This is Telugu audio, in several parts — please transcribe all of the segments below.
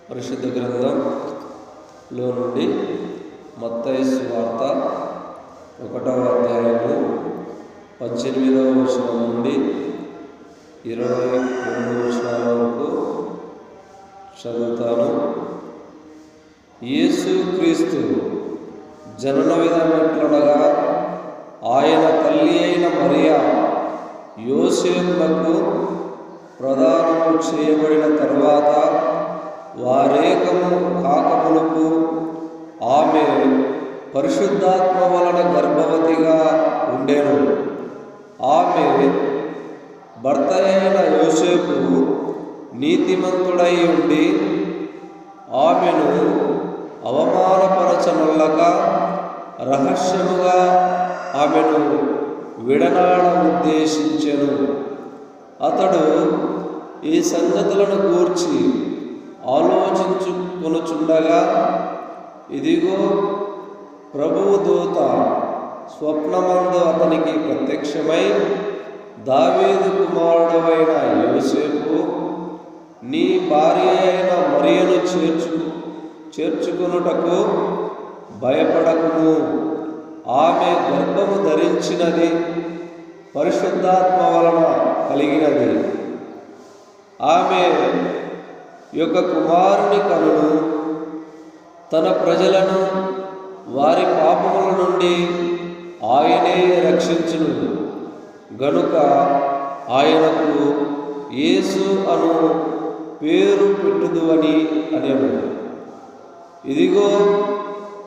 పరిశుద్ధ గ్రంథంలో నుండి మత్తయి సువార్త 1వ అధ్యాయము 18వ వచనం నుండి 22 వచనాల వరకు చదువుతాను. యేసు క్రీస్తు జనన విధమెట్లనగా, ఆయన తల్లి అయిన మరియా యోసేపునకు ప్రదానము చేయబడిన తరువాత వారేకము కాకమునకు ఆమె పరిశుద్ధాత్మ వలన గర్భవతిగా ఉండెను. ఆమె భర్త అయిన యోసేపు నీతిమంతుడై ఉండి ఆమెను అవమానపరచనొల్లక రహస్యముగా ఆమెను విడనాడ ఉద్దేశించెను. అతడు ఈ సంగతులను గూర్చి ఆలోచించుకొనుచుండగా, ఇదిగో ప్రభువు దూత స్వప్నమందు అతనికి ప్రత్యక్షమై, దావీదు కుమారుడవైన యోసేపు, నీ భార్య అయిన మరియను చేర్చుకొనుటకు భయపడకుము. ఆమె గర్భము ధరించినది పరిశుద్ధాత్మ వలన కలిగినది. ఆమె యొక్క కుమారుని కనును. తన ప్రజలను వారి పాపముల నుండి ఆయనే రక్షించును గనుక ఆయనకు యేసు అను పేరు పెట్టుదువని అనేను. ఇదిగో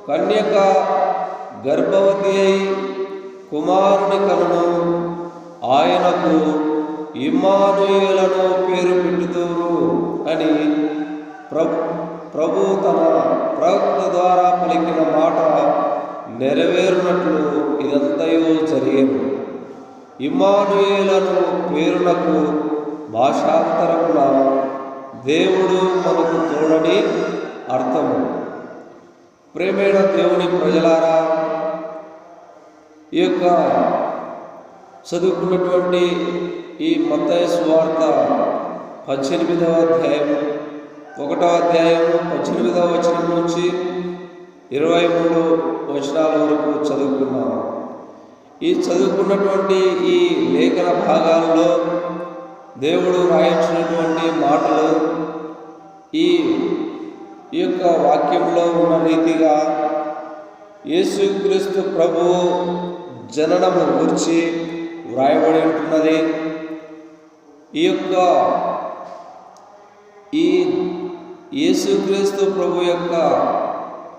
కన్యక గర్భవతి అయి కుమారుని కనును. ఆయనకు ఇమ్మానుయేలను పేరు పెట్టుదురు అని ప్రభు తన ప్రవక్త ద్వారా పలికిన మాట నెరవేరునట్లు ఇదంతయు జరిగేను. ఇమ్మానుయేలను పేరునకు భాషాంతరమున దేవుడు మనకు తోడని అర్థము. ప్రేమైన దేవుని ప్రజలారా, ఈ యొక్క చదువుకున్నటువంటి ఈ మత్తయి సువార్త 18వ అధ్యాయం 1వ అధ్యాయము 18వ వచనం నుంచి 23 వచనాల వరకు చదువుకున్నాము. ఈ చదువుకున్నటువంటి ఈ లేఖన భాగాల్లో దేవుడు రాయించినటువంటి మాటలు ఈ యొక్క వాక్యంలో ఉన్న రీతిగా యేసుక్రీస్తు ప్రభువు జననము గురించి వ్రాయబడి ఉంటున్నది. ఈ యేసుక్రీస్తు ప్రభు యొక్క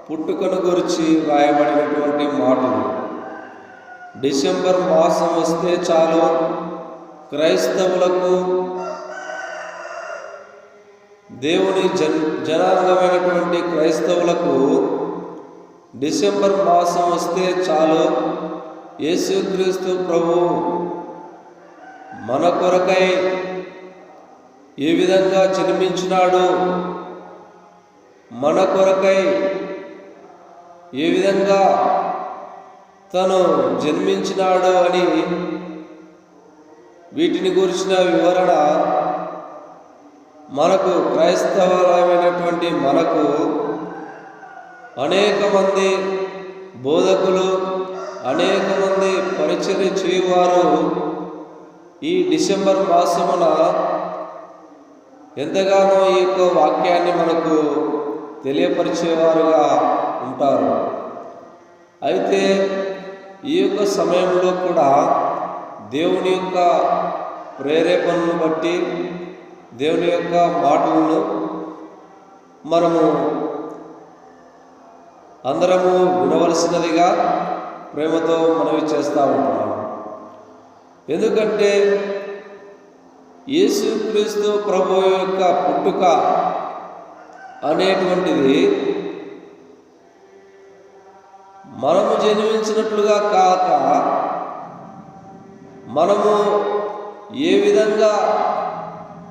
పుట్టుకను గురించి వ్రాయబడినటువంటి మాటలు. డిసెంబర్ మాసం వస్తే చాలు క్రైస్తవులకు, దేవుని జనాంగమైనటువంటి క్రైస్తవులకు డిసెంబర్ మాసం వస్తే చాలు యేసుక్రీస్తు ప్రభు మన కొరకై ఏ విధంగా జన్మించినాడు, మన కొరకై ఏ విధంగా తను జన్మించినాడు అని వీటిని గురించిన వివరణ మనకు క్రైస్తవమైనటువంటి మనకు అనేక మంది బోధకులు, అనేక మంది పరిచర్య చేయువారు ఈ డిసెంబర్ మాసమున ఎంతగానో ఈ యొక్క వాక్యాన్ని మనకు తెలియపరిచేవారుగా ఉంటారు. అయితే ఈ యొక్క సమయంలో కూడా దేవుని యొక్క ప్రేరేపణను బట్టి, దేవుని యొక్క మాటలను మనము అందరము వినవలసినదిగా ప్రేమతో మనవి చేస్తూ ఉంటున్నాము. ఎందుకంటే యేసుక్రీస్తు ప్రభు యొక్క పుట్టుక అనేటువంటిది మనము జన్మించినట్లుగా కాక, మనము ఏ విధంగా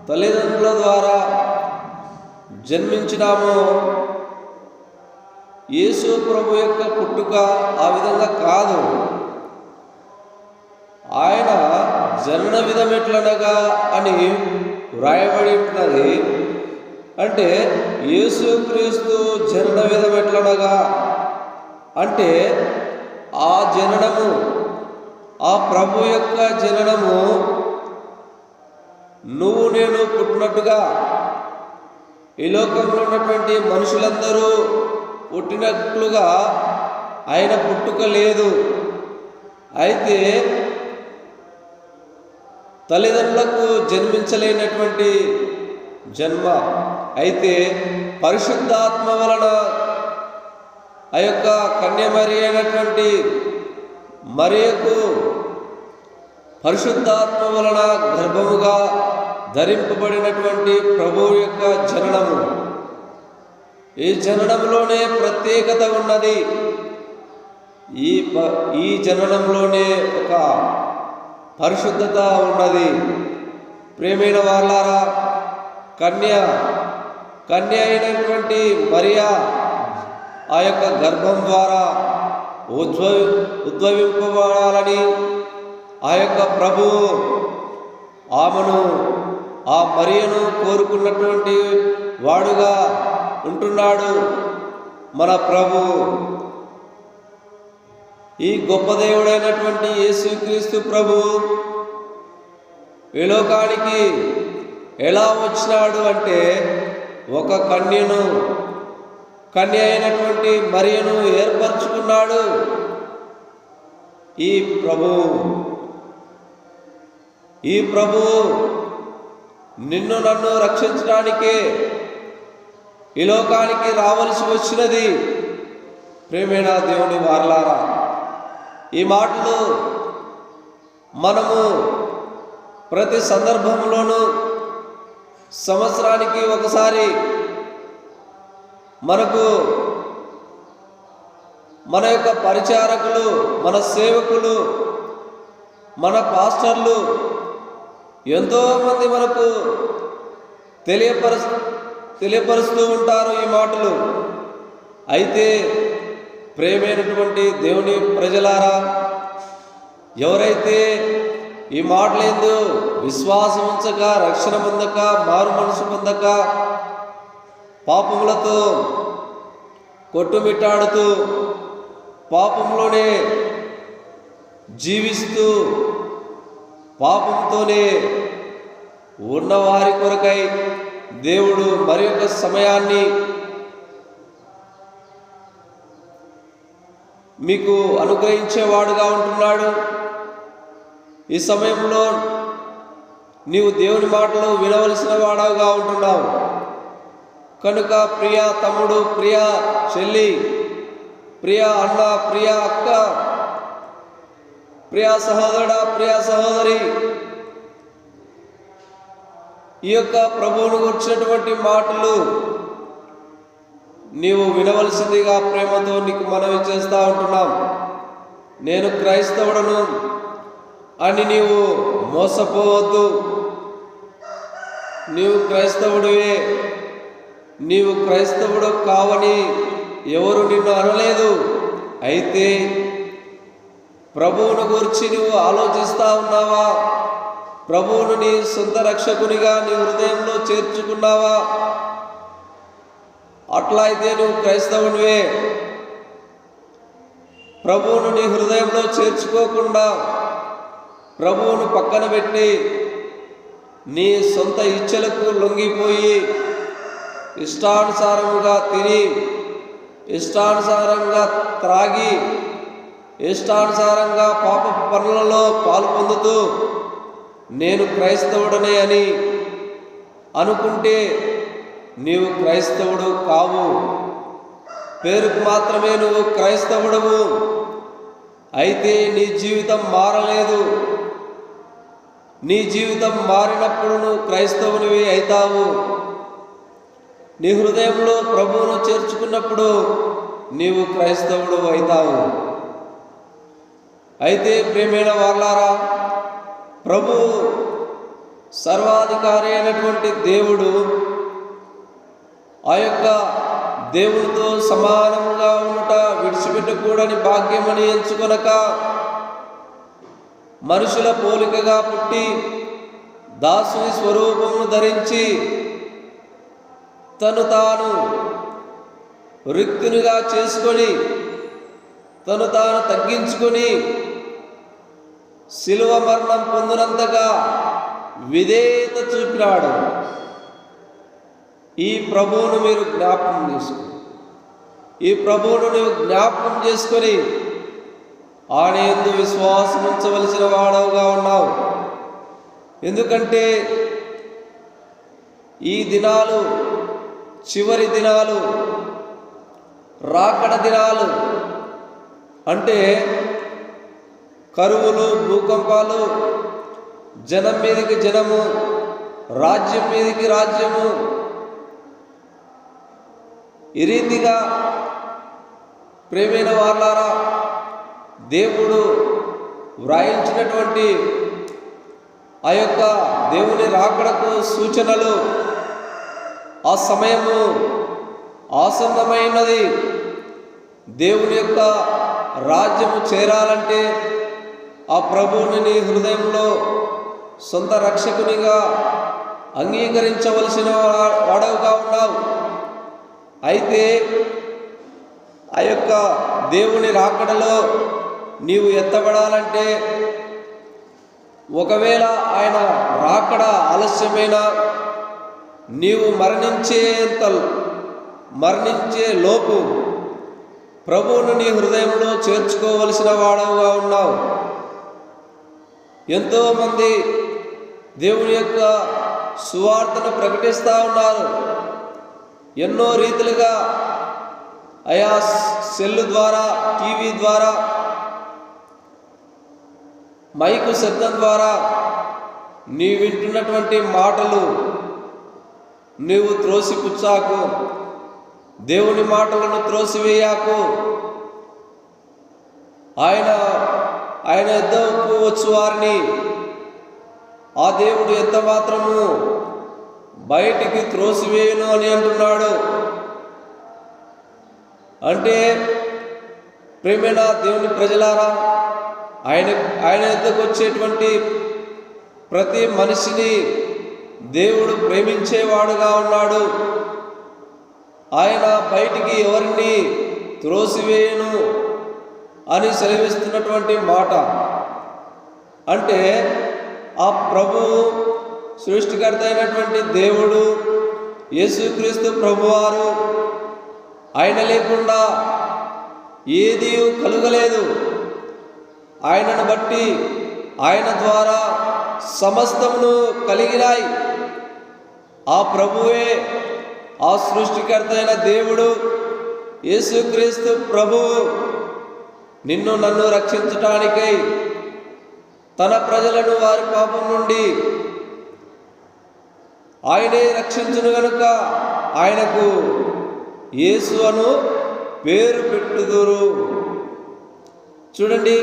తల్లిదండ్రుల ద్వారా జన్మించినామో యేసు ప్రభు యొక్క పుట్టుక ఆ విధంగా కాదు. ఆయన జనన విధమెట్లనగా అని వ్రాయబడి ఉన్నది. అంటే యేసుక్రీస్తు జనన విధం ఎట్లనగా అంటే ఆ జననము, ఆ ప్రభు యొక్క జననము నువ్వు నేను పుట్టినట్టుగా ఈ లోకంలో ఉన్నటువంటి మనుషులందరూ పుట్టినట్లుగా ఆయన పుట్టుక లేదు. అయితే తల్లిదండ్రులకు జన్మించలేనటువంటి జన్మ, అయితే పరిశుద్ధాత్మ వలన ఆ యొక్క కన్యమరి అయినటువంటి మరియకు పరిశుద్ధాత్మ వలన గర్భముగా ధరింపబడినటువంటి ప్రభువు యొక్క జననము. ఈ జననంలోనే ప్రత్యేకత ఉన్నది. ఈ జననంలోనే ఒక పరిశుద్ధత ఉన్నది. ప్రేమైన వారలారా, కన్య అయినటువంటి మరియా ఆ యొక్క గర్భం ద్వారా ఉద్భవింపబడాలని ఆ యొక్క ప్రభువు ఆమెను, ఆ మరియను కోరుకున్నటువంటి వాడుగా ఉంటున్నాడు మన ప్రభు. ఈ గొప్ప దేవుడైనటువంటి యేసుక్రీస్తు ప్రభు ఈ లోకానికి ఎలా వచ్చినాడు అంటే ఒక కన్య అయినటువంటి మరియను ఏర్పరచుకున్నాడు ఈ ప్రభు నిన్ను నన్ను రక్షించడానికే ఈ లోకానికి రావలసి వచ్చినది. ప్రేమైన దేవుని వారలారా, ఈ మాటలు మనము ప్రతి సందర్భంలోనూ సంవత్సరానికి ఒకసారి మన యొక్క పరిచారకులు, మన సేవకులు, మన పాస్టర్లు ఎంతోమంది మనకు తెలియపరుస్తూ ఉంటారు ఈ మాటలు. అయితే ప్రేమైనటువంటి దేవుని ప్రజలారా, ఎవరైతే ఈ మాటలేందు విశ్వాసం ఉంచక, రక్షణ పొందక, మారు మనసు పొందక, పాపములతో కొట్టుమిట్టాడుతూ పాపంలోనే జీవిస్తూ పాపంతోనే ఉన్నవారి కొరకై దేవుడు మరి యొక్క సమయాన్ని మీకు అనుగ్రహించేవాడుగా ఉంటున్నాడు. ఈ సమయంలో నీవు దేవుని మాటలు వినవలసిన వాడుగా ఉంటున్నావు కనుక ప్రియ తమ్ముడు, ప్రియ చెల్లి, ప్రియ అన్న, ప్రియ అక్క, ప్రియ సహోదరుడా, ప్రియ సహోదరి, ఈ యొక్క ప్రభువును గురించినటువంటి మాటలు నీవు వినవలసిందిగా ప్రేమతో నీకు మనవి చేస్తూ ఉంటున్నాం. నేను క్రైస్తవుడను అని నీవు మోసపోవద్దు. నీవు క్రైస్తవుడివే, నీవు క్రైస్తవుడు కావని ఎవరు నిన్ను అనలేదు. అయితే ప్రభువును గురించి నువ్వు ఆలోచిస్తూ ఉన్నావా? ప్రభువును నీ సొంత రక్షకునిగా నీ హృదయంలో చేర్చుకున్నావా? అట్లా అయితే నువ్వు క్రైస్తవునివే. ప్రభువును నీ హృదయంలో చేర్చుకోకుండా ప్రభువును పక్కన పెట్టి నీ సొంత ఇచ్చలకు లొంగిపోయి ఇష్టానుసారముగా తిని, ఇష్టానుసారంగా త్రాగి, ఇష్టానుసారంగా పాప పనులలో పాలు పొందుతూ నేను క్రైస్తవుడనే అని అనుకుంటే నీవు క్రైస్తవుడు కావు. పేరుకు మాత్రమే నువ్వు క్రైస్తవుడవు, అయితే నీ జీవితం మారలేదు. నీ జీవితం మారినప్పుడు నువ్వు క్రైస్తవునివి అవుతావు. నీ హృదయంలో ప్రభువును చేర్చుకున్నప్పుడు నీవు క్రైస్తవుడు అవుతావు. అయితే ప్రియమైన వారలారా, ప్రభు సర్వాధికారి అయినటువంటి దేవుడు ఆ యొక్క దేవునితో సమానముగా ఉండుట విడిచిపెట్టకూడని భాగ్యమని ఎంచుకొనక మనుషుల పోలికగా పుట్టి దాసుని స్వరూపమును ధరించి తను తాను రిక్తునిగా చేసుకొని తను తాను తగ్గించుకొని శిలువ మరణం పొందినంతగా విధేయత చూపినాడు. ఈ ప్రభువును మీరు జ్ఞాపకం చేసుకుని ఈ ప్రభువును నీవు జ్ఞాపకం చేసుకొని ఆయన యందు విశ్వాసం ఉంచవలసిన వాడవుగా ఉన్నావు. ఎందుకంటే ఈ దినాలు చివరి దినాలు, రాకడ దినాలు. అంటే కరువులు, భూకంపాలు, జనం మీదకి జనము, రాజ్యం మీదకి రాజ్యము, ఈ రీతిగా ప్రేమైన వాళ్ళారా, దేవుడు వ్రాయించినటువంటి ఆ యొక్క దేవుని రాకడకు సూచనలు, ఆ సమయము ఆసన్నమైనది. దేవుని యొక్క రాజ్యము చేరాలంటే ఆ ప్రభువుని నీ హృదయంలో సొంత రక్షకునిగా అంగీకరించవలసిన వాడవుగా ఉన్నావు. అయితే ఆ యొక్క దేవుని రాకడలో నీవు ఎత్తబడాలంటే, ఒకవేళ ఆయన రాకడ ఆలస్యమైన నీవు మరణించే లోపు ప్రభువును నీ హృదయంలో చేర్చుకోవలసిన వాడవుగా ఉన్నావు. ఎంతోమంది దేవుని యొక్క సువార్తను ప్రకటిస్తూ ఉన్నారు. ఎన్నో రీతిలుగా ఆయా సెల్లు ద్వారా, టీవీ ద్వారా, మైకు శబ్దం ద్వారా నీ వింటున్నటువంటి మాటలు నీవు త్రోసిపుచ్చాకు, దేవుని మాటలను త్రోసివేయాకు. ఆయన ఎద్దకు వచ్చు వారిని ఆ దేవుడు ఎంత మాత్రము బయటికి త్రోసివేయను అని అంటున్నాడు. అంటే ప్రేమైన దేవుని ప్రజలారా, ఆయన ఎద్దకు వచ్చేటువంటి ప్రతి మనిషిని దేవుడు ప్రేమించేవాడుగా ఉన్నాడు. ఆయన బయటికి ఎవరిని త్రోసివేయను అని సెలవిస్తున్నటువంటి మాట. అంటే ఆ ప్రభువు, సృష్టికర్త అయినటువంటి దేవుడు యేసుక్రీస్తు ప్రభువారు, ఆయన లేకుండా ఏదీ కలుగలేదు. ఆయనను బట్టి, ఆయన ద్వారా సమస్తమును కలిగినాయి. ఆ ప్రభువే, ఆ సృష్టికర్త అయిన దేవుడు యేసుక్రీస్తు ప్రభువు నిన్ను నన్ను రక్షించటానికై తన ప్రజలను వారి పాపం నుండి ఆయనే రక్షించును గనుక ఆయనకు యేసు అను పేరు పెట్టుదురు. చూడండి,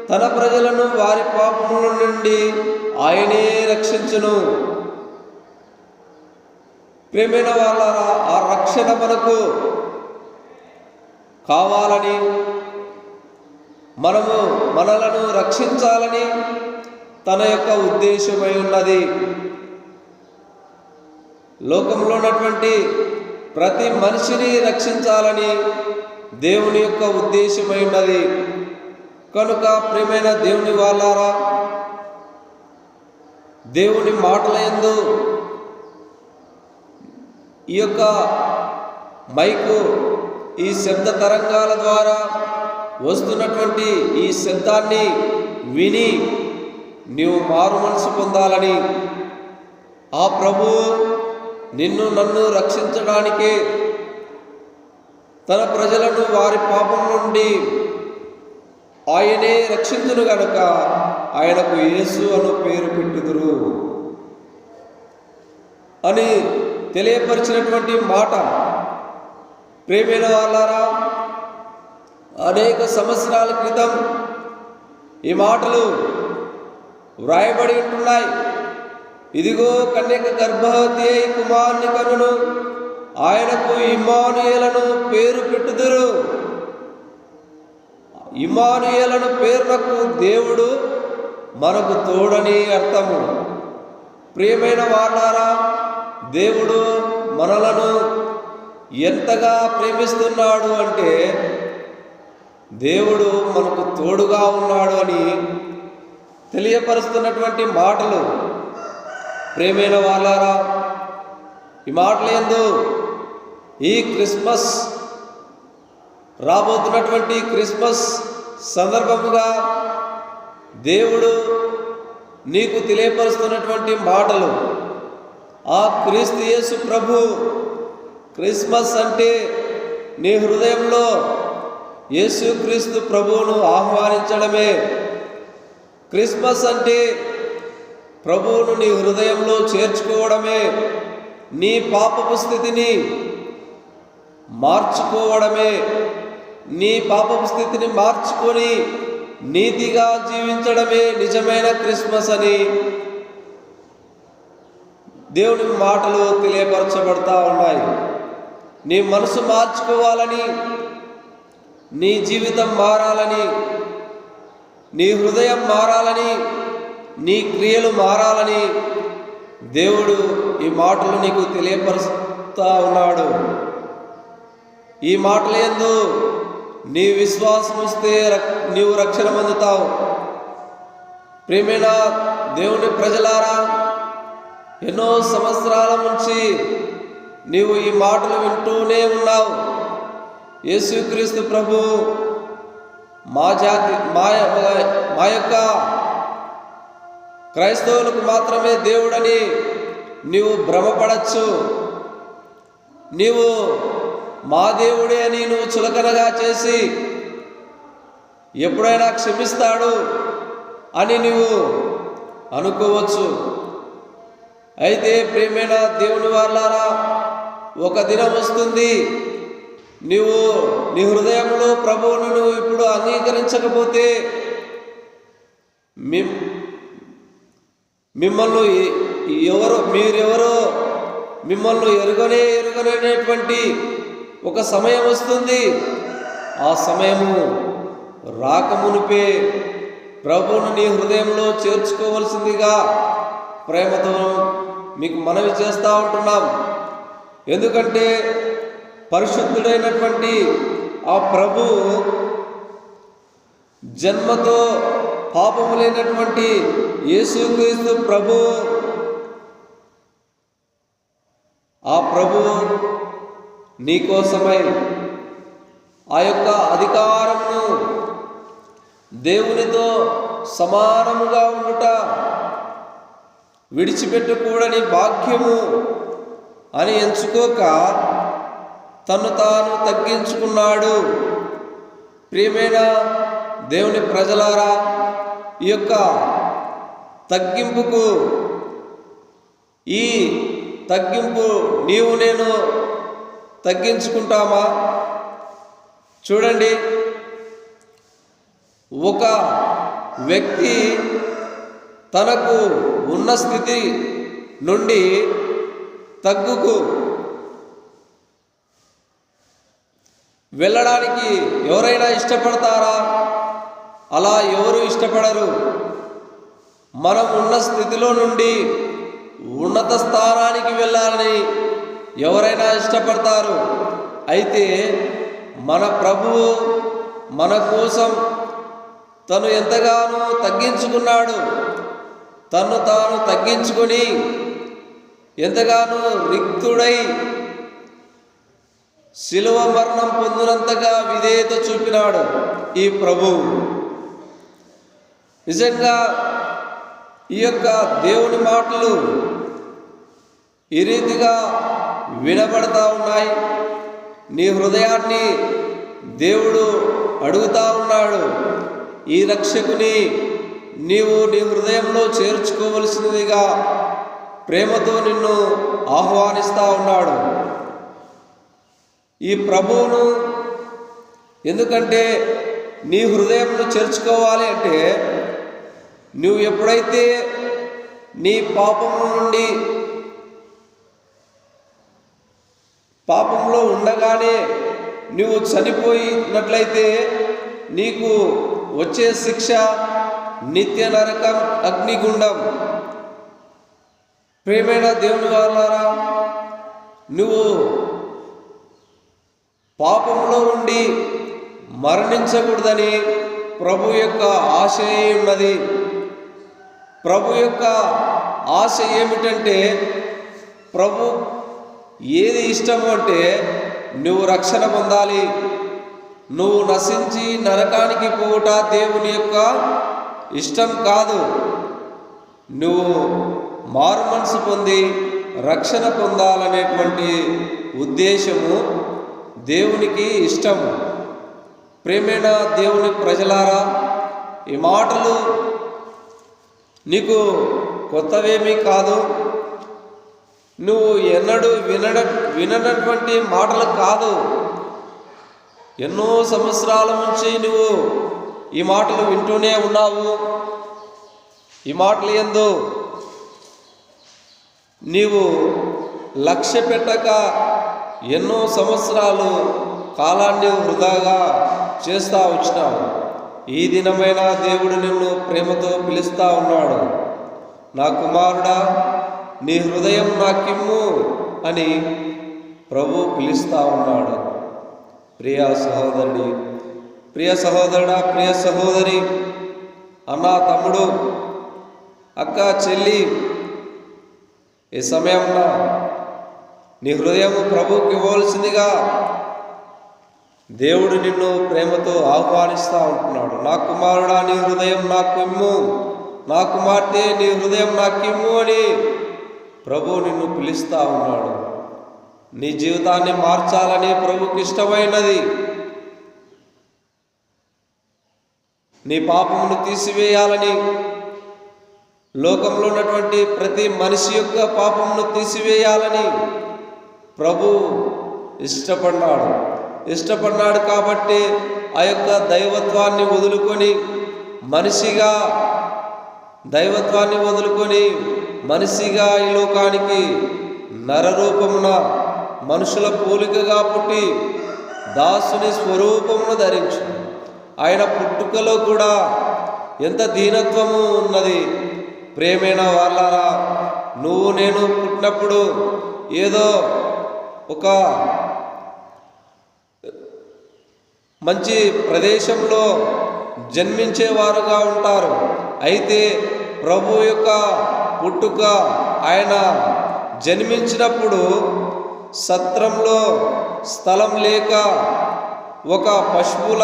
తన ప్రజలను వారి పాపముల నుండి ఆయనే రక్షించును. ప్రేమైన వాళ్ళారా, ఆ రక్షణ మనకు కావాలని, మనలను రక్షించాలని తన యొక్క ఉద్దేశమై ఉన్నది. లోకంలో ఉన్నటువంటి ప్రతి మనిషిని రక్షించాలని దేవుని యొక్క ఉద్దేశమై ఉన్నది. కనుక ప్రియమైన దేవుని వాళ్ళారా, దేవుని మాటల యందు ఈ యొక్క మైకు, ఈ శబ్ద తరంగాల ద్వారా వస్తున్నటువంటి ఈ శబ్దాన్ని విని నీవు మారు మనసు పొందాలని, ఆ ప్రభువు నిన్ను నన్ను రక్షించడానికే తన ప్రజలను వారి పాపం నుండి ఆయనే రక్షించును గనుక ఆయనకు యేసు అను పేరు పెట్టుదురు అని తెలియపరిచినటువంటి మాట. ప్రేమైన వాళ్ళారా, అనేక సంవత్సరాల క్రితం ఈ మాటలు వ్రాయబడి ఉంటున్నాయి. ఇదిగో కన్యక గర్భవతి అయి కుమారుని కనును, ఆయనకు ఇమ్మానుయేలను పేరు పెట్టుదురు. ఇమ్మానుయేలను పేరునకు దేవుడు మనకు తోడని అర్థము. ప్రియమైన వాళ్ళారా, దేవుడు మనలను ఎంతగా ప్రేమిస్తున్నాడు అంటే దేవుడు మనకు తోడుగా ఉన్నాడు అని తెలియపరుస్తున్నటువంటి మాటలు. ప్రేమైన వాళ్ళారా, ఈ మాటలు యందు ఈ క్రిస్మస్ రాబోతున్నటువంటి క్రిస్మస్ సందర్భముగా దేవుడు నీకు తెలియపరుస్తున్నటువంటి మాటలు. ఆ క్రీస్తు యేసు ప్రభు క్రిస్మస్ అంటే నీ హృదయంలో యేసుక్రీస్తు ప్రభువును ఆహ్వానించడమే. క్రిస్మస్ అంటే ప్రభువును నీ హృదయంలో చేర్చుకోవడమే, నీ పాపపు స్థితిని మార్చుకోవడమే. నీ పాపపు స్థితిని మార్చుకొని నీతిగా జీవించడమే నిజమైన క్రిస్మస్ అని దేవుని మాటలు తెలియపరచబడతా ఉన్నాయి. నీ మనసు మార్చుకోవాలని, నీ జీవితం మారాలని, నీ హృదయం మారాలని, నీ క్రియలు మారాలని దేవుడు ఈ మాటలు నీకు తెలియపరుస్తూ ఉన్నాడు. ఈ మాటల యందు నీ విశ్వాసం వస్తే నీవు రక్షణ పొందుతావు. ప్రియమైన దేవుని ప్రజలారా, ఎన్నో సంవత్సరాల నుంచి నీవు ఈ మాటలు వింటూనే ఉన్నావు. యేసుక్రీస్తు ప్రభు మా యొక్క క్రైస్తవులకు మాత్రమే దేవుడని నీవు భ్రమపడచ్చు. నీవు మా దేవుడే అని నువ్వు చులకనగా చేసి ఎప్పుడైనా క్షమిస్తాడు అని నీవు అనుకోవచ్చు. అయితే ప్రియమైన దేవుని వాళ్ళారా, ఒక దినం వస్తుంది, నీవు నీ హృదయంలో ప్రభువును నువ్వు ఇప్పుడు అంగీకరించకపోతే మీరెవరో మిమ్మల్ని ఎరుగనేటువంటి ఒక సమయం వస్తుంది. ఆ సమయము రాకమునిపే ప్రభువును నీ హృదయంలో చేర్చుకోవలసిందిగా ప్రేమతో మీకు మనవి చేస్తూ ఉంటున్నాం. ఎందుకంటే పరిశుద్ధుడైనటువంటి ఆ ప్రభు జన్మతో పాపము లేనటువంటి యేసుక్రీస్తు ప్రభు, ఆ ప్రభు నీకోసమై ఆ యొక్క అధికారమును దేవునితో సమానముగా ఉండుట విడిచిపెట్టకూడని భాగ్యము అని ఎంచుకోక తను తాను తగ్గించుకున్నాడు. ప్రియమైన దేవుని ప్రజలారా, ఈ యొక్క తగ్గింపు నీవు నేను తగ్గించుకుంటామా? చూడండి, ఒక వ్యక్తి తనకు ఉన్న స్థితి నుండి తగ్గుకు వెళ్ళడానికి ఎవరైనా ఇష్టపడతారా? అలా ఎవరు ఇష్టపడరు. మనం ఉన్న స్థితిలో నుండి ఉన్నత స్థానానికి వెళ్ళాలని ఎవరైనా ఇష్టపడతారు. అయితే మన ప్రభువు మన కోసం తను ఎంతగానో తగ్గించుకున్నాడు. తను తాను తగ్గించుకొని ఎంతగానో రిక్తుడై శిలువ మరణం పొందినంతగా విధేయత చూపినాడు ఈ ప్రభువు. నిజంగా ఈ యొక్క దేవుని మాటలు ఈ రీతిగా వినబడతా ఉన్నాయి. నీ హృదయాన్ని దేవుడు అడుగుతా ఉన్నాడు. ఈ రక్షకుని నీవు నీ హృదయంలో చేర్చుకోవలసినదిగా ప్రేమతో నిన్ను ఆహ్వానిస్తూ ఉన్నాడు. ఈ ప్రభువును ఎందుకంటే నీ హృదయంలో చేర్చుకోవాలి అంటే, నువ్వు ఎప్పుడైతే నీ పాపము నుండి పాపంలో ఉండగానే నువ్వు చనిపోయినట్లయితే నీకు వచ్చే శిక్ష నిత్య నరకం, అగ్నిగుండం. ప్రియమైన దేవుని వాళ్ళారా, నువ్వు పాపంలో ఉండి మరణించకూడదని ప్రభు యొక్క ఆశ ఉన్నది. ప్రభు యొక్క ఆశ ఏమిటంటే, ప్రభు ఏది ఇష్టము అంటే నువ్వు రక్షణ పొందాలి. నువ్వు నశించి నరకానికి పోవుట దేవుని యొక్క ఇష్టం కాదు. నువ్వు మారు మనసు పొంది రక్షణ పొందాలనేటువంటి ఉద్దేశము దేవునికి ఇష్టము. ప్రేమైన దేవుని ప్రజలారా, ఈ మాటలు నీకు కొత్తవేమీ కాదు. నువ్వు ఎన్నడూ విననటువంటి మాటలు కాదు. ఎన్నో సంవత్సరాల నుంచి నువ్వు ఈ మాటలు వింటూనే ఉన్నావు. ఈ మాటలు యందు నీవు లక్ష్య పెట్టక ఎన్నో సంవత్సరాలు కాలాన్ని వృధాగా చేస్తూ వచ్చినావు. ఈ దినమైన దేవుడు నిన్ను ప్రేమతో పిలుస్తూ ఉన్నాడు. నా కుమారుడా, నీ హృదయం నాకిమ్ము అని ప్రభు పిలుస్తూ ఉన్నాడు. ప్రియ సహోదరుడి, ప్రియ సహోదరుడా, ప్రియ సహోదరి, అన్న, తమ్ముడు, అక్క, చెల్లి, ఈ సమయంలో నీ హృదయం ప్రభువుకి ఇవ్వవలసిందిగా దేవుడు నిన్ను ప్రేమతో ఆహ్వానిస్తూ ఉంటున్నాడు. నా కుమారుడా, నీ హృదయం నాకు ఇమ్ము, నా కుమార్తె, నీ హృదయం నాకు ఇమ్ము అని ప్రభు నిన్ను పిలుస్తూ ఉన్నాడు. నీ జీవితాన్ని మార్చాలని ప్రభుకి ఇష్టమైనది. నీ పాపమును తీసివేయాలని, లోకంలో ఉన్నటువంటి ప్రతి మనిషి యొక్క పాపమును తీసివేయాలని ప్రభు ఇష్టపడ్డాడు కాబట్టి ఆ యొక్క దైవత్వాన్ని వదులుకొని మనిషిగా ఈ లోకానికి నరరూపమున మనుషుల పోలికగా పుట్టి దాసుని స్వరూపమును ధరించి, ఆయన పుట్టుకలో కూడా ఎంత దీనత్వము ఉన్నది. ప్రేమైన వాళ్ళారా, నువ్వు నేను పుట్టినప్పుడు ఏదో ఒక మంచి ప్రదేశంలో జన్మించేవారుగా ఉంటారు. అయితే ప్రభు యొక్క పుట్టుక, ఆయన జన్మించినప్పుడు సత్రంలో స్థలం లేక ఒక పశువుల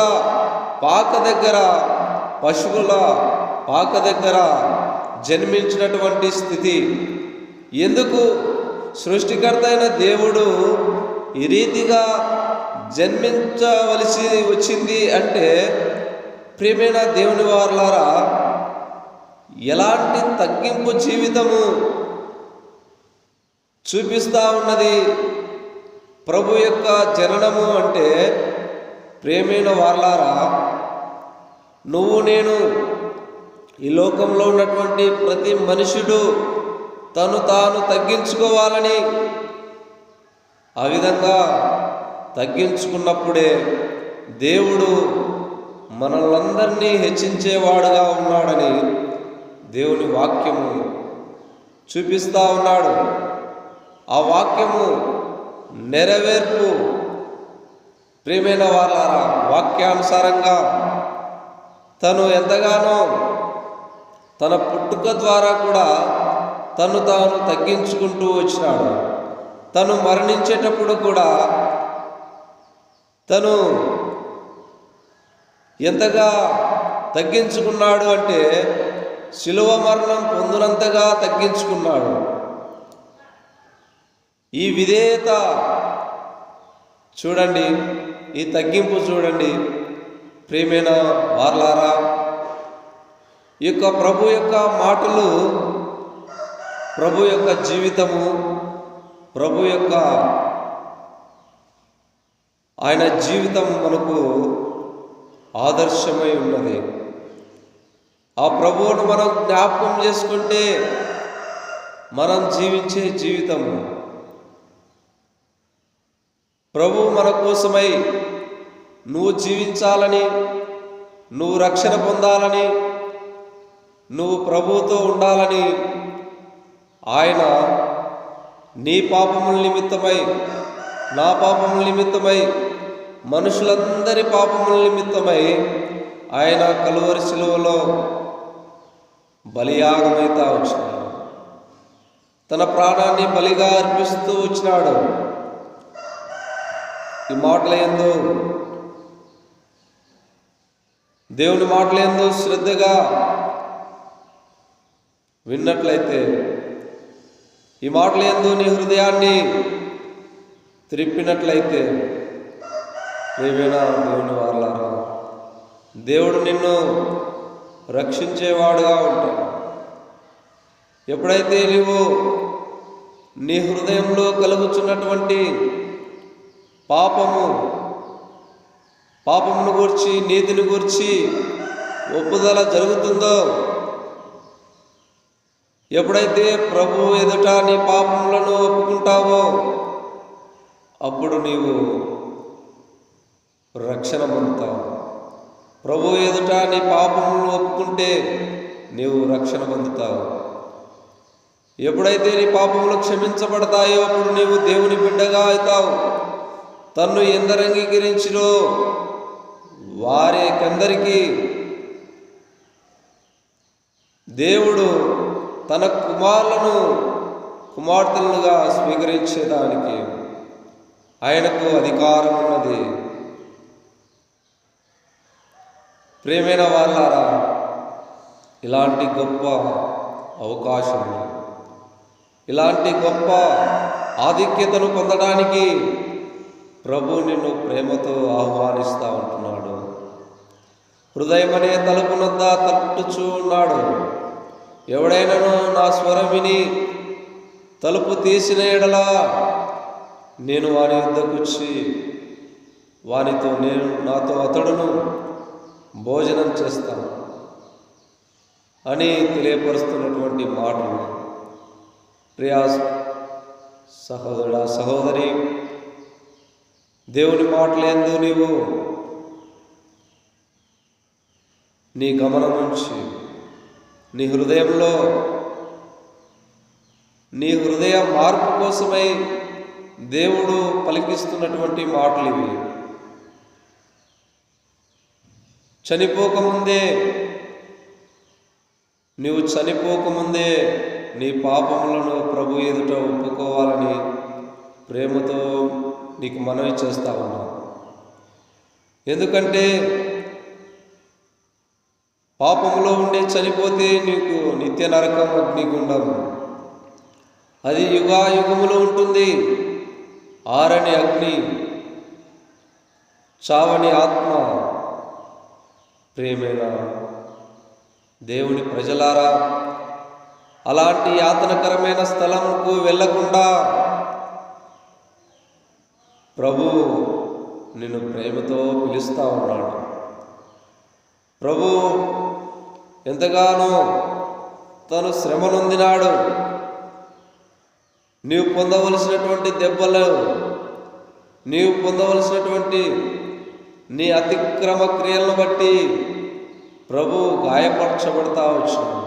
పాక దగ్గర జన్మించినటువంటి స్థితి. ఎందుకు సృష్టికర్త అయిన దేవుడు ఈ రీతిగా జన్మించవలసి వచ్చింది అంటే, ప్రియమైన దేవుని వారలారా, ఎలాంటి తగ్గింపు జీవితము చూపిస్తూ ఉన్నది ప్రభు యొక్క జననము అంటే, ప్రియమైన వారలారా, నువ్వు నేను ఈ లోకంలో ఉన్నటువంటి ప్రతి మనుషుడు తను తాను తగ్గించుకోవాలని, ఆ విధంగా తగ్గించుకున్నప్పుడే దేవుడు మనల్నందరినీ హెచ్చించేవాడుగా ఉన్నాడని దేవుని వాక్యము చూపిస్తూ ఉన్నాడు. ఆ వాక్యము నెరవేర్పు. ప్రియమైన వారలారా, వాక్యానుసారంగా తను ఎంతగానో తన పుట్టుక ద్వారా కూడా తను తాను తగ్గించుకుంటూ వచ్చినాడు. తను మరణించేటప్పుడు కూడా తను ఎంతగా తగ్గించుకున్నాడు అంటే, శిలువ మరణం పొందినంతగా తగ్గించుకున్నాడు. ఈ విధేయత చూడండి, ఈ తగ్గింపు చూడండి. ప్రియమైన వారలారా, ఈ యొక్క ప్రభు యొక్క మాటలు, ప్రభు యొక్క జీవితము, ప్రభు యొక్క ఆయన జీవితం మనకు ఆదర్శమై ఉన్నది. ఆ ప్రభువును మనం జ్ఞాపకం చేసుకుంటే మనం జీవించే జీవితము, ప్రభు మన కోసమై నువ్వు జీవించాలని, నువ్వు రక్షణ పొందాలని, నువ్వు ప్రభువుతో ఉండాలని ఆయన నీ పాపముల నిమిత్తమై, నా పాపముల నిమిత్తమై, మనుషులందరి పాపముల నిమిత్తమై ఆయన కలువరి శిలువలో బలియాగమైతా వచ్చినాడు. తన ప్రాణాన్ని బలిగా అర్పిస్తూ వచ్చినాడు. ఈ మాటలందు, దేవుని మాటలందు శ్రద్ధగా విన్నట్లయితే, ఈ మాటలందు నీ హృదయాన్ని త్రిప్పినట్లయితే, ఏమైనా దేవుని వారలారా, దేవుడు నిన్ను రక్షించేవాడుగా ఉంటాడు. ఎప్పుడైతే నీవు నీ హృదయంలో కలుగుచున్నటువంటి పాపమును గూర్చి, నీతిని గూర్చి ఒప్పుదల జరుగుతుందో, ఎప్పుడైతే ప్రభు ఎదుట నీ పాపములను ఒప్పుకుంటావో, అప్పుడు నీవు రక్షణ పొందుతావు. ప్రభు ఎదుట నీ పాపములను ఒప్పుకుంటే నీవు రక్షణ పొందుతావు. ఎప్పుడైతే నీ పాపములు క్షమించబడతాయో అప్పుడు నీవు దేవుని బిడ్డగా అవుతావు. తన్ను ఎందరు అంగీకరించినో వారికందరికీ దేవుడు తన కుమార్తెలుగా స్వీకరించేదానికి ఆయనకు అధికారం ఉన్నది. ప్రియమైన వాళ్ళారా, ఇలాంటి గొప్ప అవకాశం, ఇలాంటి గొప్ప ఆధిక్యతను పొందడానికి ప్రభు నిన్ను ప్రేమతో ఆహ్వానిస్తూ ఉంటున్నాడు. హృదయం అనే తలుపునొద్ద తట్టుచూ ఉన్నాడు. ఎవడైనాను నా స్వరం విని తలుపు తీసిన ఎడలా నేను వాని వద్దకు వచ్చి వానితో నాతో అతడును భోజనం చేస్తాను అని తెలియపరుస్తున్నటువంటి మాటలు. ప్రియా సహోదరుడా, సహోదరి, దేవుని మాటలందు నీవు నీ గమనం ఉంచి నీ హృదయంలో నీ హృదయ మార్పు కోసమై దేవుడు పలికిస్తున్నటువంటి మాటలు ఇవి. నీవు చనిపోకముందే నీ పాపములను ప్రభు ఎదుట ఒప్పుకోవాలని ప్రేమతో నీకు మనవి చేస్తా ఉన్నాను. ఎందుకంటే పాపములో ఉండి చనిపోతే నీకు నిత్య నరకం, అగ్నిగుండం, అది యుగాయుగములో ఉంటుంది. ఆరని అగ్ని, చావని ఆత్మ. ప్రియమైన దేవుని ప్రజలారా, అలాంటి యాతనకరమైన స్థలంకు వెళ్ళకుండా ప్రభు నిన్ను ప్రేమతో పిలుస్తూ ఉన్నాడు. ప్రభు ఎంతగానో తను శ్రమ నొందినాడు. నీవు పొందవలసినటువంటి దెబ్బలు, నీవు పొందవలసినటువంటి నీ అతిక్రమ క్రియలను బట్టి ప్రభు గాయపరచబడతా వచ్చాడు.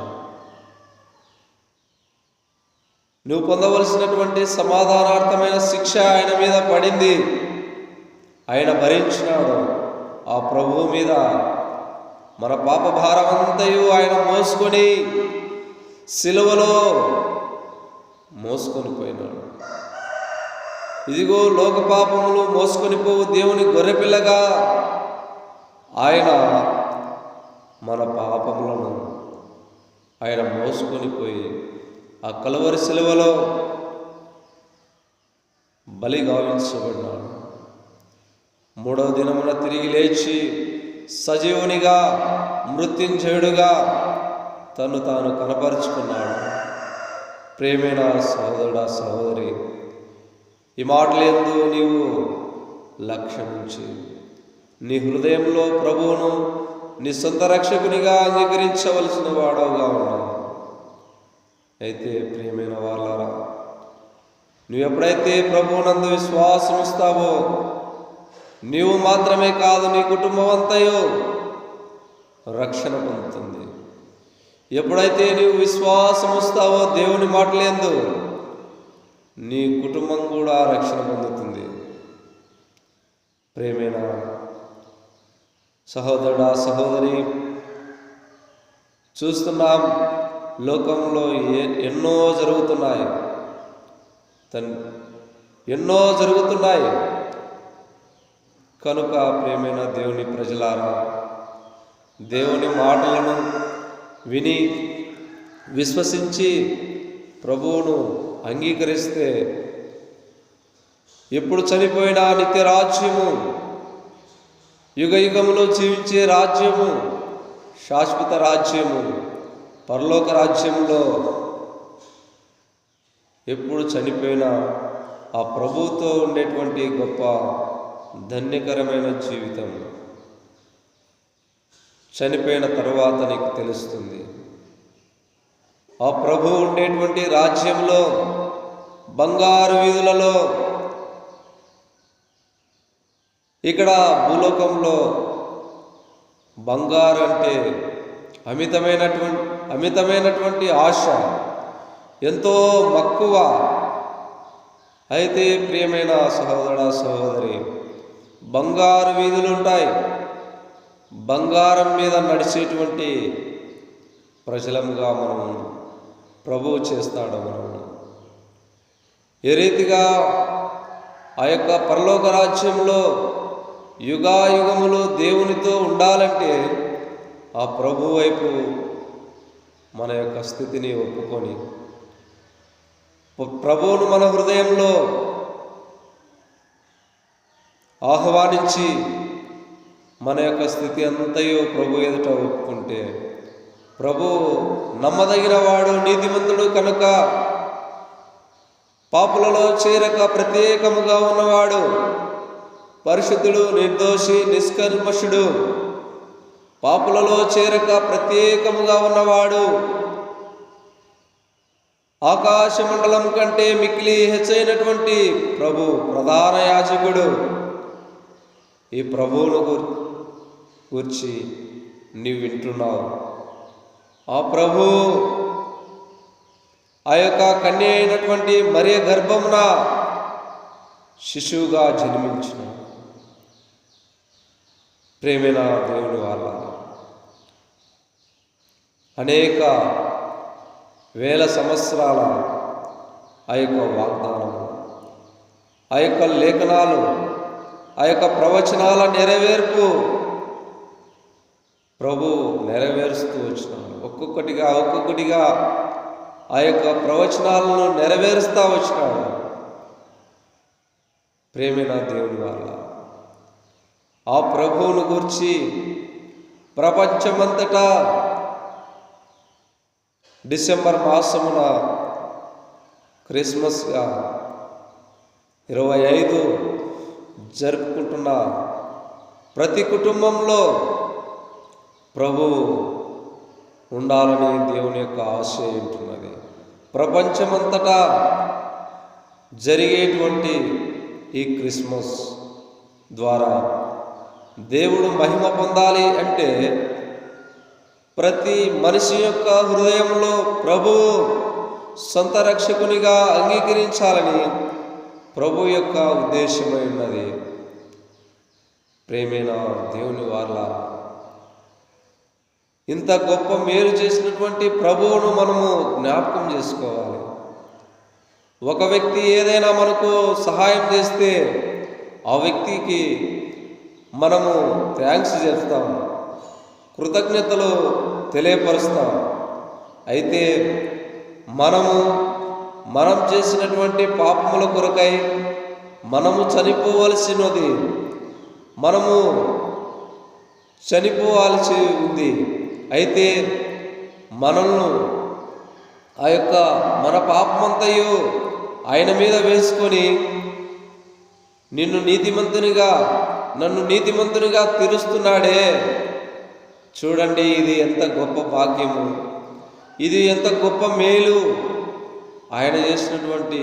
నువ్వు పొందవలసినటువంటి సమాధానార్థమైన శిక్ష ఆయన మీద పడింది. ఆయన భరించినాడు. ఆ ప్రభువు మీద మన పాప భారమంతయు ఆయన మోసుకొని సిలువలో మోసుకొని పోయినాడు. ఇదిగో లోక పాపములు మోసుకొని పోవు దేవుని గొర్రెపిల్లగా ఆయన మన పాపములను ఆయన మోసుకొని పోయి ఆ కలువరి సిలువలో బలి గావించబడినాడు. మూడవ దినమున తిరిగి లేచి సజీవునిగా, మృత్యుంజయుడుగా తను తాను కనపరుచుకున్నాడు. ప్రేమైన సహోదరుడా, సహోదరి, ఈ మాటలందు నీవు లక్ష్యం ఉంచి నీ హృదయంలో ప్రభువును నీ సొంత రక్షకునిగా అంగీకరించవలసిన వాడవుగా ఉన్నావు. అయితే ప్రియమైన వాళ్ళారా, నువ్వు ఎప్పుడైతే ప్రభువునందు విశ్వాసం ఇస్తావో, నీవు మాత్రమే కాదు నీ కుటుంబం అంతయో రక్షణ పొందుతుంది. ఎప్పుడైతే నీవు విశ్వాసం ఇస్తావో దేవుని మాటలందు, నీ కుటుంబం కూడా రక్షణ పొందుతుంది. ప్రేమైన సహోదరుడా, సహోదరి, చూస్తున్నాం లోకంలో ఎన్నో జరుగుతున్నాయి, ఎన్నో జరుగుతున్నాయి. కనుక ప్రేమైన దేవుని ప్రజలారా, దేవుని మాటలను విని విశ్వసించి ప్రభువును అంగీకరిస్తే ఎప్పుడు చనిపోయినా నిత్య రాజ్యము, యుగ యుగములో జీవించే రాజ్యము, శాశ్వత రాజ్యము, పరలోక రాజ్యంలో ఎప్పుడు చనిపోయినా ఆ ప్రభువుతో ఉండేటువంటి గొప్ప ధన్యకరమైన జీవితం చనిపోయిన తరువాత నీకు తెలుస్తుంది. ఆ ప్రభువు ఉండేటువంటి రాజ్యంలో, బంగారు వీధులలో, ఇక్కడ భూలోకంలో బంగారు అంటే అమితమైనటువంటి ఆశ, ఎంతో మక్కువ. అయితే ప్రియమైన సహోదరుడా, సహోదరి, బంగారు వీధులు ఉంటాయి, బంగారం మీద నడిచేటువంటి ప్రజలముగా మనం ప్రభువు చేస్తాడు. మనం ఏ రీతిగా ఆ యొక్క పరలోక రాజ్యంలో యుగాయుగములు దేవునితో ఉండాలంటే ఆ ప్రభు వైపు మన యొక్క స్థితిని ఒప్పుకొని ప్రభువును మన హృదయంలో ఆహ్వానించి మన యొక్క స్థితి అంతయు ప్రభు ఎదుట ఒప్పుకుంటే, ప్రభు నమ్మదగిన వాడు, నీతిమంతుడు కనుక పాపులలో చేరక ప్రత్యేకముగా ఉన్నవాడు, పరిశుద్ధుడు, నిర్దోషి, నిష్కల్మషుడు, పాపులలో చేరక ప్రత్యేకముగా ఉన్నవాడు, ఆకాశ మండలం కంటే మిక్కిలి హెచ్చైనటువంటి ప్రభు, ప్రధాన యాజకుడు. ఈ ప్రభువును గూర్చి నీవు వింటున్నావు. ఆ ప్రభు ఆ యొక్క కన్య అయినటువంటి మరియ గర్భమున శిశువుగా జన్మించిన. ప్రేమైన దేవుని వాళ్ళ అనేక వేల సంవత్సరాల ఆ యొక్క వాగ్దానము, ఆ యొక్క లేఖనాలు, ఆ యొక్క ప్రవచనాల నెరవేర్పు ప్రభు నెరవేరుస్తూ వచ్చినాడు. ఒక్కొక్కటిగా ఆ యొక్క ప్రవచనాలను నెరవేరుస్తూ వచ్చినాడు. ప్రేమైన దేవుని వాళ్ళ ఆ ప్రభువును గూర్చి ప్రపంచమంతటా డిసెంబర్ మాసమున క్రిస్మస్గా 25 జరుపుకుంటున్న ప్రతి కుటుంబంలో ప్రభు ఉండాలని దేవుని యొక్క ఆశ ఉంటున్నది. ప్రపంచమంతటా జరిగేటువంటి ఈ క్రిస్మస్ ద్వారా దేవుడు మహిమ పొందాలి అంటే ప్రతి మనిషి యొక్క హృదయంలో ప్రభువు సొంత రక్షకునిగా అంగీకరించాలని ప్రభు యొక్క ఉద్దేశమై ఉన్నది. ప్రేమైన దేవుని వాళ్ళ ఇంత గొప్ప మేలు చేసినటువంటి ప్రభువును మనము జ్ఞాపకం చేసుకోవాలి. ఒక వ్యక్తి ఏదైనా మనకు సహాయం చేస్తే ఆ వ్యక్తికి మనము థ్యాంక్స్ చెప్తాం, కృతజ్ఞతలు తెలియపరుస్తాం. అయితే మనం చేసినటువంటి పాపముల కొరకై మనము చనిపోవలసినది, మనము చనిపోవాల్సి ఉంది. అయితే మనల్ని ఆ యొక్క మన పాపమంతయు ఆయన మీద వేసుకొని నన్ను నీతిమంతునిగా తీరుస్తున్నాడే. చూడండి, ఇది ఎంత గొప్ప భాగ్యము, ఇది ఎంత గొప్ప మేలు, ఆయన చేసినటువంటి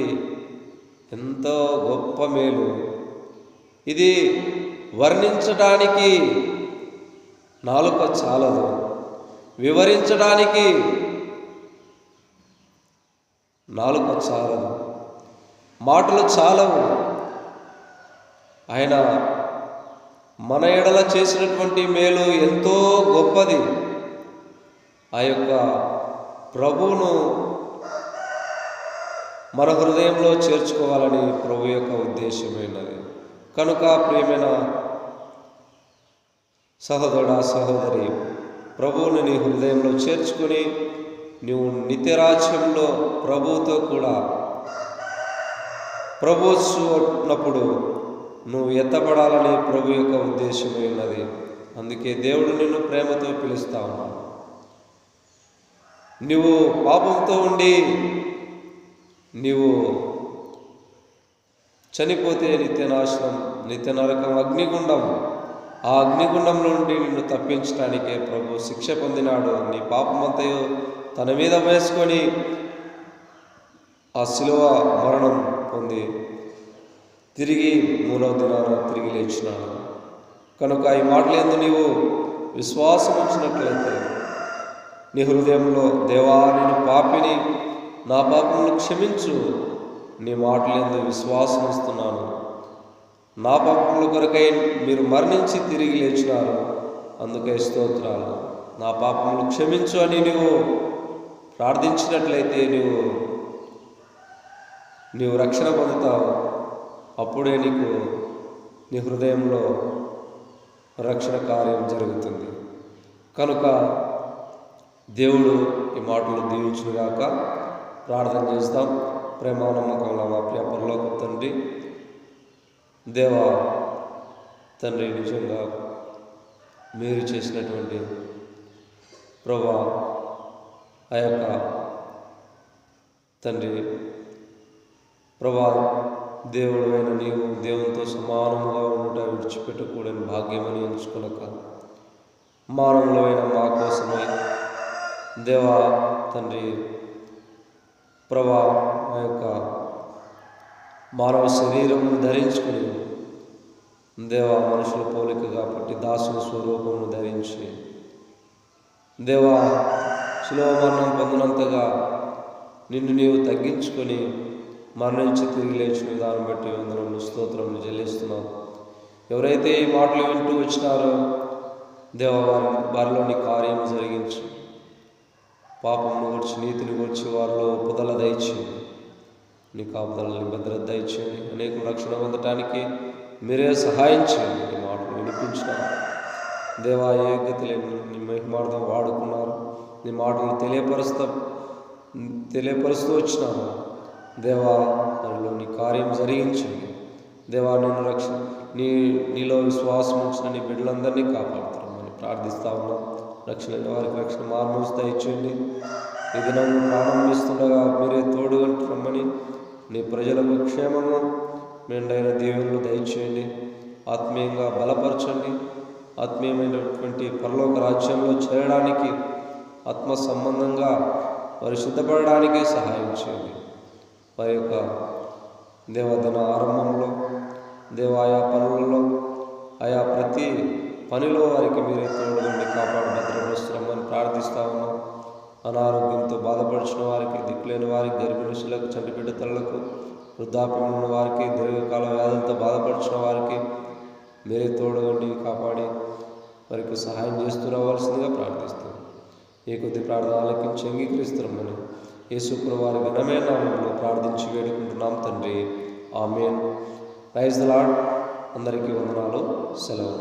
ఎంతో గొప్ప మేలు. ఇది వర్ణించడానికి నాలుక చాలదు, వివరించడానికి నాలుక చాలదు. మాటలు చాలవు. ఆయన మన ఎడల చేసినటువంటి మేలు ఎంతో గొప్పది. ఆ యొక్క ప్రభువును మన హృదయంలో చేర్చుకోవాలని ప్రభు యొక్క ఉద్దేశమైనది. కనుక ప్రియమైన సహోదరుడా, సహోదరి, ప్రభువుని నీ హృదయంలో చేర్చుకొని నువ్వు నిత్యరాజ్యంలో ప్రభువుతో కూడా ప్రభువున్నప్పుడు నువ్వు ఎత్తపడాలని ప్రభు యొక్క ఉద్దేశమై ఉన్నది. అందుకే దేవుడు నిన్ను ప్రేమతో పిలుస్తా ఉన్నాడు. నువ్వు పాపంతో ఉండి నీవు చనిపోతే నిత్యనాశనం, నిత్య నరకం, అగ్నిగుండం, ఆ అగ్నిగుండంలో నుండి నిన్ను తప్పించడానికే ప్రభు శిక్ష పొందినాడు. నీ పాపమంతయు తన మీద వేసుకొని ఆ శిలువ మరణం పొంది తిరిగి 3వ దినాన తిరిగి లేచినాడు. కనుక ఈ మాటలందు నీవు విశ్వాసం ఉంచినట్లయితే నీ హృదయంలో, దేవా నేను పాపిని, నా పాపములను క్షమించు, నీ మాటలందు విశ్వాసం ఇస్తున్నాను, నా పాపముల కొరకై మీరు మరణించి తిరిగి లేచినారు, అందుకే స్తోత్రాలు, నా పాపములు క్షమించు అని నీవు ప్రార్థించినట్లయితే నీవు రక్షణ పొందుతావు. అప్పుడే నీకు నీ హృదయంలో రక్షణ కార్యం జరుగుతుంది. కనుక దేవుడు ఈ మాటలు దీవించుగాక. ప్రార్థన చేస్తాం. ప్రేమానమ్మకంలో మా ప్రియ పరలోకపు తండ్రి, దేవా తండ్రి, నిజంగా మీరు చేసినటువంటి ప్రభా ఆ యొక్క తండ్రి ప్రభా, దేవుడు అయిన నీవు దేవునితో సమానముగా ఉండుట విడిచిపెట్టకూడని భాగ్యమని ఎంచుకొనక మానవులైన మా కోసమై దేవా తండ్రి ప్రభా ఆ యొక్క మానవ శరీరమును ధరించుకుని దేవా మనుషుల పోలికగా పుట్టి దాసుని స్వరూపమును ధరించి దేవా శిలువ మరణం పొందినంతగా నిన్ను నీవు తగ్గించుకొని మరణించి తిరిగి లేచిన విధానం బట్టి వందనములు స్తోత్రములు చెల్లిస్తున్నాం. ఎవరైతే ఈ మాటలు వింటూ వచ్చినారో దేవా వారిలోని కార్యం జరిగించు. పాపమును గురించి, నీతిని గురించి వారిలో ఒప్పుదల దయచేయండి. నీ కాపుదలని భద్రత దయచేయండి. అనేక రక్షణ పొందటానికి మీరే సహాయం చేయండి. నీ మాటలు వినిపించిన దేవా యోగ్యతలే నీ మహిమార్థం వాడుకున్నారు. నీ మాటలు తెలియపరుస్తూ వచ్చినాను. దేవా వారిలో నీ కార్యం జరిగించండి. దేవా నిన్ను నీలో విశ్వాసం ఉంచిన నీ బిడ్డలందరినీ కాపాడుతున్నామని ప్రార్థిస్తా ఉన్నాం. రక్షణ వారికి రక్షణ మార్మోస్ దయచేయండి. ఈ దినం ప్రారంభిస్తుండగా మీరే తోడుగంటున్నామని నీ ప్రజలకు క్షేమము మెండైన దీవెనలు దయచేయండి. ఆత్మీయంగా బలపరచండి. ఆత్మీయమైనటువంటి పరలోక రాజ్యంలో చేరడానికి, ఆత్మ సంబంధంగా వారు సిద్ధపడడానికి సహాయం చేయండి. వారి యొక్క దేవదిన ఆరంభంలో దేవాయా పనులలో ఆయా ప్రతి పనిలో వారికి మీరే తోడుగండి, కాపాడు భద్రపరుస్తున్నామని ప్రార్థిస్తా ఉన్నాం. అనారోగ్యంతో బాధపడిచిన వారికి, దిక్కులేని వారికి, గర్భిణులకు, చంటిబిడ్డ తల్లులకు, వృద్ధాప్యం ఉన్న వారికి, దీర్ఘకాల వ్యాధులతో బాధపడిచిన వారికి మీరే తోడుగండి, కాపాడి వారికి సహాయం చేస్తూ రావాల్సిందిగా ప్రార్థిస్తాం. ఈ కొద్ది ప్రార్థన ఆలకించి అంగీకరిస్తున్నామని యేసుప్రభు వారి ఘనమైన నామములో ప్రార్థించి వేడుకుంటున్నాం తండ్రి. ఆమేన్. Praise the Lord. అందరికీ వందనాలు. సెలవు.